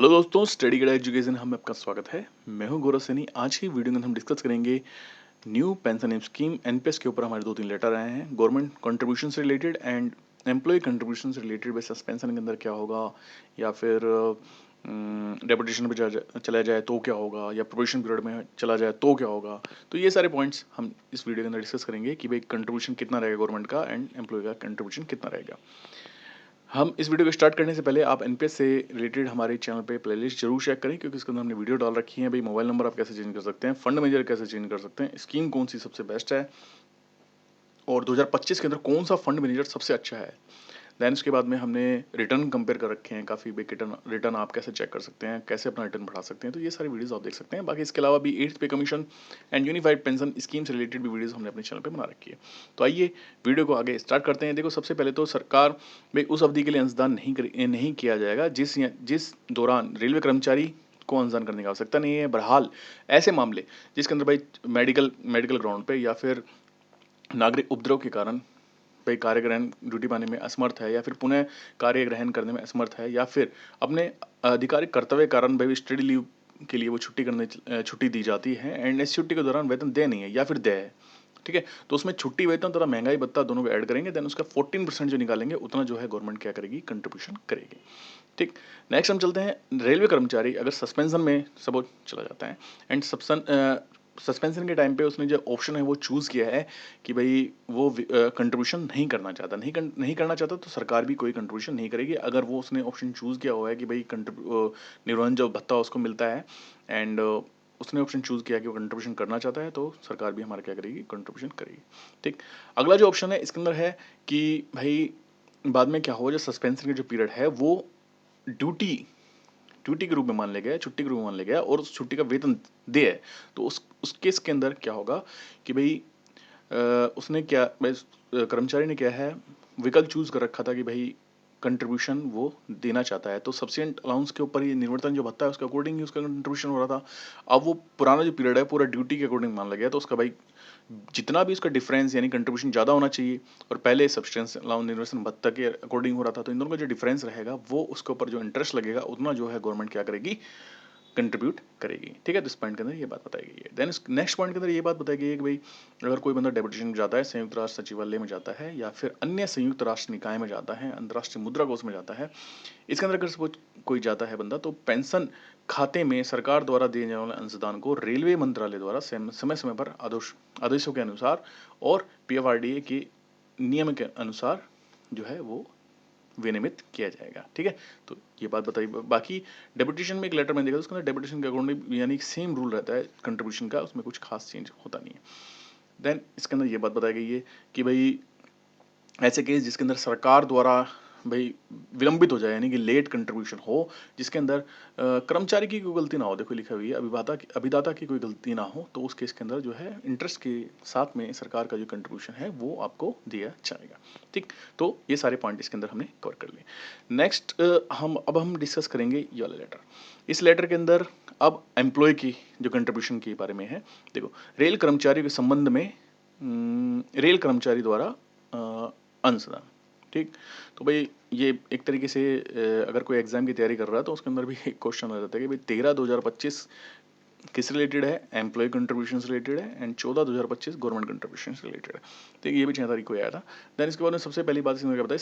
Hello दोस्तों, study guide education हम आपका स्वागत है। मैं हूं गौरव सैनी। आज की वीडियो में हम डिस्कस करेंगे न्यू पेंशन स्कीम एनपीएस के ऊपर। हमारे 2-3 लेटर आए हैं गवर्नमेंट कंट्रीब्यूशन से रिलेटेड एंड एम्प्लॉय कंट्रीब्यूशन से रिलेटेड। वे सस्पेंशन के अंदर क्या होगा, या फिर डेपुटेशन पे चला जाए तो क्या होगा, या प्रोबेशन पीरियड में चला जाए तो क्या होगा। तो ये सारे पॉइंट्स हम इस वीडियो के अंदर डिस्कस करेंगे कि भाई कंट्रीब्यूशन कितना रहेगा गवर्नमेंट का एंड एम्प्लॉय का कंट्रीब्यूशन कितना रहेगा। हम इस वीडियो को स्टार्ट करने से पहले आप एनपीएस से रिलेटेड हमारे चैनल पे प्लेलिस्ट जरूर चेक करें, क्योंकि इसके अंदर हमने वीडियो डाल रखी है। भाई मोबाइल नंबर आप कैसे चेंज कर सकते हैं, फंड मैनेजर कैसे चेंज कर सकते हैं, स्कीम कौन सी सबसे बेस्ट है, और 2025 के अंदर कौन सा फंड मैनेजर सबसे अच्छा है। देन उसके बाद में हमने रिटर्न कंपेयर कर रखे हैं, काफ़ी बिग रिटर्न रिटर्न आप कैसे चेक कर सकते हैं, कैसे अपना रिटर्न बढ़ा सकते हैं। तो ये सारी वीडियोस आप देख सकते हैं। बाकी इसके अलावा भी 8th पे commission and unified pension scheme से रिलेटेड भी वीडियोस हमने अपने चैनल पे बना रखी है। तो आइए वीडियो को आगे स्टार्ट करते हैं। देखो, सबसे पहले तो सरकार में उस अवधि के लिए अंशदान नहीं किया जाएगा जिस दौरान रेलवे कर्मचारी को अंशदान करने की आवश्यकता नहीं है। बहरहाल ऐसे मामले जिसके अंदर भाई मेडिकल ग्राउंड पे या फिर नागरिक उपद्रव के कारण पे कार्य ग्रहण ड्यूटी पाने में असमर्थ है, या फिर पुनः कार्य ग्रहण करने में असमर्थ है, या फिर अपने आधिकारिक कर्तव्य कारण भाई स्टडी लीव के लिए वो छुट्टी दी जाती है एंड इस छुट्टी के दौरान वेतन दे नहीं है या फिर दे है। ठीक है, तो उसमें छुट्टी वेतन तथा महंगाई भत्ता दोनों को ऐड करेंगे। देन उसका 14% जो निकालेंगे उतना जो है गवर्नमेंट क्या करेगी, कंट्रीब्यूशन करेगी। ठीक, नेक्स्ट हम चलते हैं। रेलवे कर्मचारी अगर सस्पेंशन में सपोज चला जाता है एंड सस्पेंशन के टाइम पे उसने जो ऑप्शन है वो चूज़ किया है कि भाई वो कंट्रीब्यूशन नहीं करना चाहता, नहीं करना चाहता, तो सरकार भी कोई कंट्रीब्यूशन नहीं करेगी। अगर वो उसने ऑप्शन चूज़ किया हुआ है कि भाई निर्वहन जो भत्ता उसको मिलता है एंड उसने ऑप्शन चूज़ किया कि वो कंट्रीब्यूशन करना चाहता है, तो सरकार भी हमारा क्या करेगी, कंट्रीब्यूशन करेगी। ठीक, अगला जो ऑप्शन है इसके अंदर है कि भाई बाद में क्या होगा, जो सस्पेंशन का जो पीरियड है वो ड्यूटी ड्यूटी के रूप में मान लिया गया, छुट्टी के रूप में मान लिया गया, और उस छुट्टी का वेतन दे है। तो उस केस के अंदर क्या होगा कि भाई उसने क्या भाई कर्मचारी ने क्या है, विकल्प चूज कर रखा था कि भाई कंट्रीब्यूशन वो देना चाहता है, तो सब्सिडेंट अलाउंस के ऊपर ये निर्वर्तन जो भत्ता है उसके अकॉर्डिंग ही उसका कंट्रीब्यूशन हो रहा था। अब वो पुराना जो पीरियड है पूरा ड्यूटी के अकॉर्डिंग मान लिया गया, तो उसका भाई जितना भी उसका डिफरेंस यानी कंट्रीब्यूशन ज़्यादा होना चाहिए, और पहले सब्सटेंस अलाउंस निर्वेशन भत्ता के अकॉर्डिंग हो रहा था, तो इन दोनों का जो डिफरेंस रहेगा वो उसके ऊपर जो इंटरेस्ट लगेगा उतना जो है गवर्नमेंट क्या करेगी, कंट्रीब्यूट करेगी। ठीक है, तो इस पॉइंट के अंदर ये बात बताई गई है। देन नेक्स्ट पॉइंट के अंदर ये बात बताई गई है कि भाई अगर कोई बंदा डेपुटेशन जाता है, संयुक्त राष्ट्र सचिवालय में जाता है, या फिर अन्य संयुक्त राष्ट्र निकाय में जाता है, अंतर्राष्ट्रीय मुद्रा कोष में जाता है, इसके अंदर अगर सपोज कोई जाता है बंदा, तो पेंशन खाते में सरकार द्वारा दिए जाने वाले अंशदान को रेलवे मंत्रालय द्वारा समय समय पर आदेशों के अनुसार और पीएफआरडीए के नियम के अनुसार जो है वो विनियमित किया जाएगा। ठीक है, तो ये बात बताइए। बाकी डेपुटेशन में एक लेटर मैंने देखा, उसके अंदर डेपुटेशन के अकॉर्डिंग यानी सेम रूल रहता है कंट्रीब्यूशन का, उसमें कुछ खास चेंज होता नहीं है। देन इसके अंदर ये बात बताई गई है कि भाई ऐसे केस जिसके अंदर सरकार द्वारा भाई विलंबित हो जाए, यानी कि लेट कंट्रीब्यूशन हो, जिसके अंदर कर्मचारी की कोई गलती ना हो, देखो लिखा हुई है अभिदाता की कोई गलती ना हो, तो उस केस के अंदर जो है इंटरेस्ट के साथ में सरकार का जो कंट्रीब्यूशन है वो आपको दिया जाएगा। ठीक, तो ये सारे पॉइंट इसके अंदर हमने कवर कर लिए। नेक्स्ट हम डिस्कस करेंगे ये वाला लेटर। इस लेटर के अंदर अब एम्प्लॉय की जो कंट्रीब्यूशन के बारे में है। देखो, रेल कर्मचारी के संबंध में रेल कर्मचारी द्वारा अंशदान। ठीक, तो भाई ये एक तरीके से अगर कोई एग्जाम की तैयारी कर रहा है तो उसके अंदर भी एक क्वेश्चन आ जाता है कि भाई 13/2025 किस रिलेटेड है, एम्प्लॉय कंट्रीब्यूशन से रिलेटेड है, एंड 14/2025 गवर्नमेंट कंट्रीब्यूशन से रिलेटेड है। तो ये भी 6 तारीख को आया था। देन इसके बाद में सबसे पहली बात इसके अंदर बताई,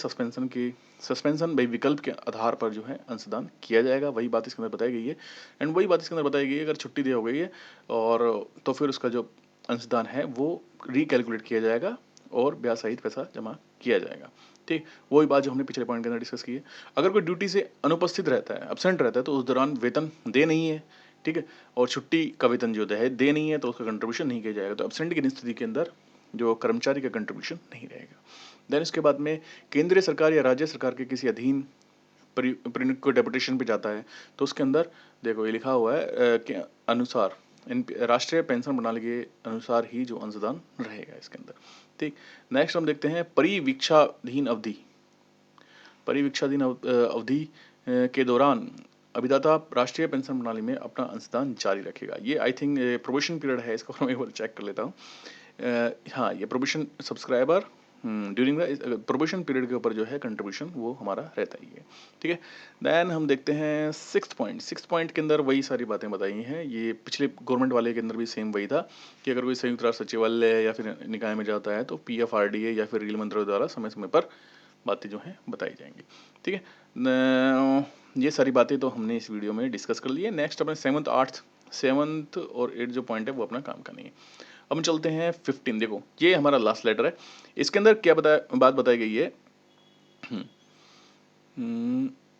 सस्पेंशन भाई विकल्प के आधार पर जो है अंशदान किया जाएगा, वही बात इसके अंदर बताई गई है। एंड वही बात इसके अंदर बताई गई है, अगर छुट्टी दी हो गई है और तो फिर उसका जो अंशदान है वो रिकैलकुलेट किया जाएगा और ब्याज सहित पैसा जमा किया जाएगा। ठीक, वही बात जो हमने पिछले पॉइंट के अंदर डिस्कस की है। अगर कोई ड्यूटी से अनुपस्थित रहता है, एब्सेंट रहता है, तो उस दौरान वेतन दे नहीं है, ठीक है, और छुट्टी का वेतन जो है दे नहीं है, तो उसका कंट्रीब्यूशन नहीं किया जाएगा। तो एब्सेंट की स्थिति के अंदर जो कर्मचारी का कंट्रीब्यूशन नहीं रहेगा। देन इसके बाद में केंद्रीय सरकार या राज्य सरकार के किसी अधीन परिनियुक्त को डेपुटेशन पे जाता है, तो उसके अंदर देखो ये लिखा हुआ है के अनुसार राष्ट्रीय पेंशन प्रणाली के अनुसार ही जो अंशदान रहेगा इसके अंदर। ठीक, नेक्स्ट हम देखते हैं परिवीक्षाधीन अवधि के दौरान अभिदाता राष्ट्रीय पेंशन प्रणाली में अपना अंशदान जारी रखेगा। ये आई थिंक प्रोबेशन पीरियड है, इसको मैं एक बार चेक कर लेता हूँ। हाँ, ये probation subscriber during the probation period के ऊपर जो है कंट्रीब्यूशन वो हमारा रहता ही है। ठीक है, देन हम देखते हैं सिक्स पॉइंट के अंदर वही सारी बातें बताई हैं। ये पिछले गवर्नमेंट वाले के अंदर भी सेम वही था कि अगर कोई संयुक्त राष्ट्र सचिवालय या फिर निकाय में जाता है तो PFRDA या फिर रेल मंत्रालय द्वारा समय समय पर बातें जो हैं बताई जाएंगी। ठीक है, ये सारी बातें तो हमने इस वीडियो में डिस्कस कर ली है। नेक्स्ट अपने सेवन्थ और 8th जो पॉइंट है वो अपना काम करनी है। अब हम चलते हैं 15। देखो ये हमारा लास्ट लेटर है, इसके अंदर क्या बात बताई गई है।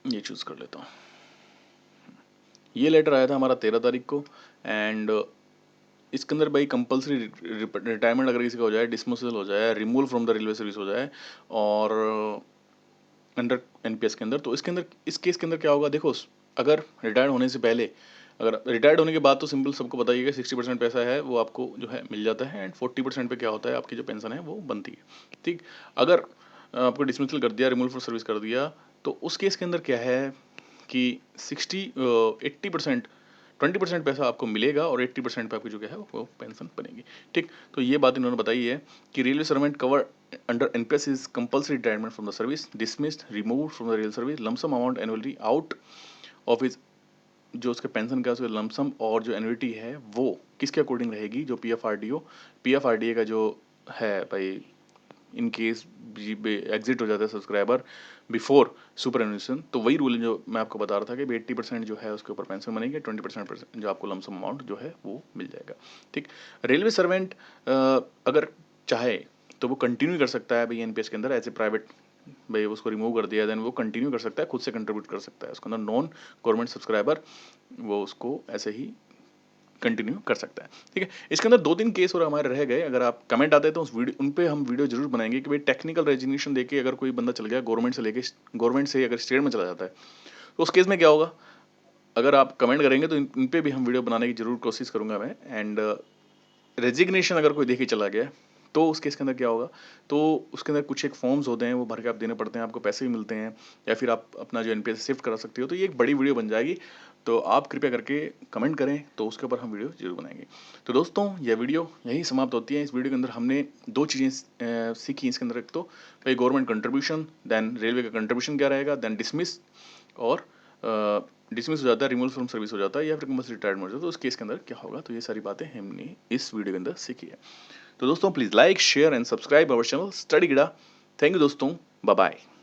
ये चूज कर लेता हूँ। ये लेटर आया था हमारा 13 तारीख को एंड इसके अंदर भाई कंपलसरी रिटायरमेंट अगर किसी का हो जाए, डिसमिसल हो जाए, removal from the railway service हो जाए और अंडर NPS के अंदर, तो इसके अंदर इस केस के अंदर क्या होगा। देखो अगर रिटायर्ड होने से पहले, अगर रिटायर्ड होने के बाद तो सिंपल सबको बताइएगा 60% पैसा है वो आपको जो है मिल जाता है एंड 40% पे क्या होता है आपकी जो पेंशन है वो बनती है। ठीक, अगर आपको डिसमिसल कर दिया, रिमूवल फ्रॉम सर्विस कर दिया, तो उस केस के अंदर क्या है कि 80% 20% पैसा आपको मिलेगा और 80% पे आपकी जो क्या है वो पेंशन बनेगी। ठीक, तो ये बात इन्होंने बताई है कि railway servant cover under NPS is compulsory retirement from the service, dismissed, removed from the rail service, lump sum amount annually out of is, जो उसके पेंशन का उसका लमसम और जो एनुइटी है वो किसके अकॉर्डिंग रहेगी, जो PFRDA का जो है भाई, इन केस एग्जिट हो जाता है सब्सक्राइबर बिफोर सुपर एनुएशन, तो वही रूल जो मैं आपको बता रहा था कि 80% जो है उसके ऊपर पेंशन बनेगी, 20% जो आपको लमसम अमाउंट जो है वो मिल जाएगा। ठीक, रेलवे सर्वेंट अगर चाहे तो वो कंटिन्यू कर सकता है भाई NPS के अंदर एज ए प्राइवेट, भाई उसको रिमूव कर दिया देन वो कंटिन्यू कर सकता है, खुद से कंट्रीब्यूट कर सकता है उसके अंदर, नॉन गवर्नमेंट सब्सक्राइबर वो उसको ऐसे ही कंटिन्यू कर सकता है। ठीक है, इसके अंदर 2-3 केस और हमारे रह गए, अगर आप कमेंट आते हैं तो उस वीडियो उन पे हम वीडियो जरूर बनाएंगे कि भाई टेक्निकल रेजिग्नेशन देके अगर कोई बंदा चल गया गवर्नमेंट से अगर स्टेट में चला जाता है तो उस केस में क्या होगा। अगर आप कमेंट करेंगे तो इन पे भी हम वीडियो बनाने की जरूर कोशिश करूंगा मैं। एंड रेजिग्नेशन अगर कोई देके चला गया तो उस केस के अंदर क्या होगा, तो उसके अंदर कुछ एक फॉर्म्स होते हैं वो भर के आप देने पड़ते हैं, आपको पैसे भी मिलते हैं या फिर आप अपना जो NPS शिफ्ट करा सकते हो। तो ये एक बड़ी वीडियो बन जाएगी, तो आप कृपया करके कमेंट करें तो उसके ऊपर हम वीडियो जरूर बनाएंगे। तो दोस्तों यह वीडियो यही समाप्त होती है। इस वीडियो के अंदर हमने 2 चीज़ें सीखी इसके अंदर, एक तो भाई गवर्नमेंट कंट्रीब्यूशन, देन रेलवे का कंट्रीब्यूशन क्या रहेगा, देन डिसमिस और डिसमिस हो जाता है, रिमूवल फ्रॉम सर्विस हो जाता है या फिर कंपल्सरी रिटायरमेंट हो जाता है, तो उस केस के अंदर क्या होगा। तो ये सारी बातें हमने इस वीडियो के अंदर सीखी है। तो दोस्तों please like share and subscribe our channel study गिड़ा। Thank you दोस्तों, बाय बाय।